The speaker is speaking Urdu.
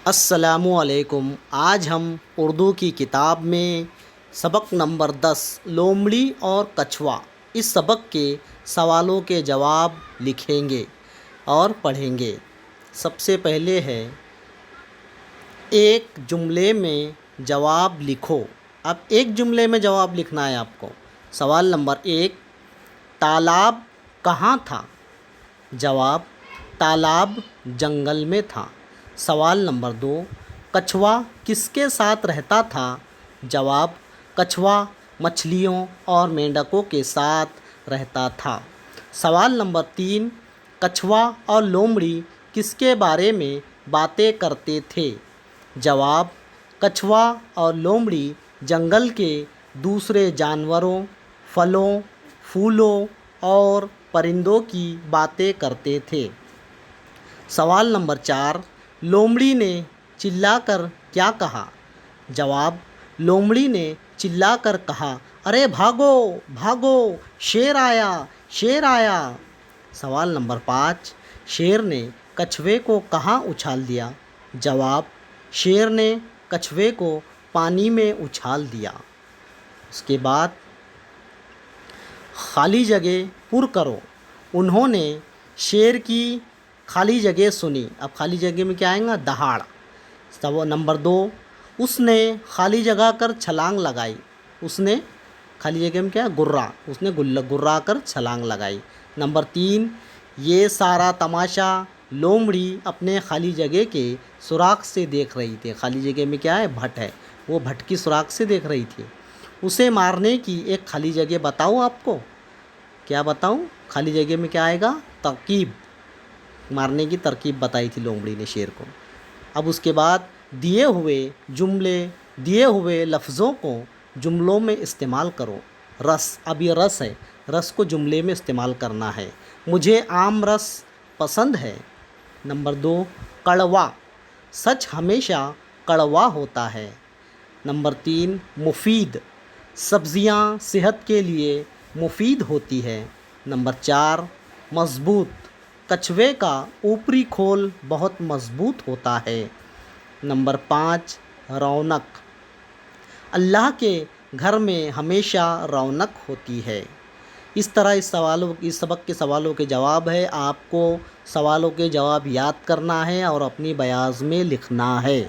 السلام علیکم۔ آج ہم اردو کی کتاب میں سبق نمبر 10 لومڑی اور کچھوا اس سبق کے سوالوں کے جواب لکھیں گے اور پڑھیں گے۔ سب سے پہلے ہے ایک جملے میں جواب لکھو۔ اب ایک جملے میں جواب لکھنا ہے آپ کو۔ سوال نمبر 1، تالاب کہاں تھا؟ جواب، تالاب جنگل میں تھا۔ سوال نمبر 2، کچھوا کس کے ساتھ رہتا تھا؟ جواب، کچھوا مچھلیوں اور مینڈکوں کے ساتھ رہتا تھا۔ سوال نمبر 3، کچھوا اور لومڑی کس کے بارے میں باتیں کرتے تھے؟ جواب، کچھوا اور لومڑی جنگل کے دوسرے جانوروں، پھلوں، پھولوں اور پرندوں کی باتیں کرتے تھے۔ سوال نمبر 4، لومڑی نے چلا کر کیا کہا؟ جواب، لومڑی نے چلا کر کہا، ارے بھاگو بھاگو، شیر آیا شیر آیا۔ سوال نمبر 5، شیر نے کچھوے کو کہاں اچھال دیا؟ جواب، شیر نے کچھوے کو پانی میں اچھال دیا۔ اس کے بعد خالی جگہ پر کرو۔ انہوں نے شیر کی خالی جگہ سنی۔ اب خالی جگہ میں کیا آئے گا؟ دہاڑ۔ نمبر 2، اس نے خالی جگہ کر چھلانگ لگائی۔ اس نے خالی جگہ میں کیا ہے؟ گرا۔ اس نے گرا کر چھلانگ لگائی۔ نمبر 3، یہ سارا تماشا لومڑی اپنے خالی جگہ کے سوراخ سے دیکھ رہی تھی۔ خالی جگہ میں کیا ہے؟ بھٹ ہے، وہ بھٹ کی سوراخ سے دیکھ رہی تھی۔ اسے مارنے کی ایک خالی جگہ بتاؤ آپ کو۔ کیا بتاؤں؟ خالی جگہ میں کیا آئے گا؟ ترکیب۔ مارنے کی ترکیب بتائی تھی لومڑی نے شیر کو۔ اب اس کے بعد دیے ہوئے لفظوں کو جملوں میں استعمال کرو۔ رس، اب یہ رس ہے، رس کو جملے میں استعمال کرنا ہے۔ مجھے آم رس پسند ہے۔ نمبر 2، کڑوا، سچ ہمیشہ کڑوا ہوتا ہے۔ نمبر 3، مفید، سبزیاں صحت کے لیے مفید ہوتی ہے۔ نمبر 4، مضبوط، کچھوے کا اوپری کھول بہت مضبوط ہوتا ہے۔ نمبر 5، رونق، اللہ کے گھر میں ہمیشہ رونق ہوتی ہے۔ اس طرح اس سبق کے سوالوں کے جواب ہے۔ آپ کو سوالوں کے جواب یاد کرنا ہے اور اپنی بیاض میں لکھنا ہے۔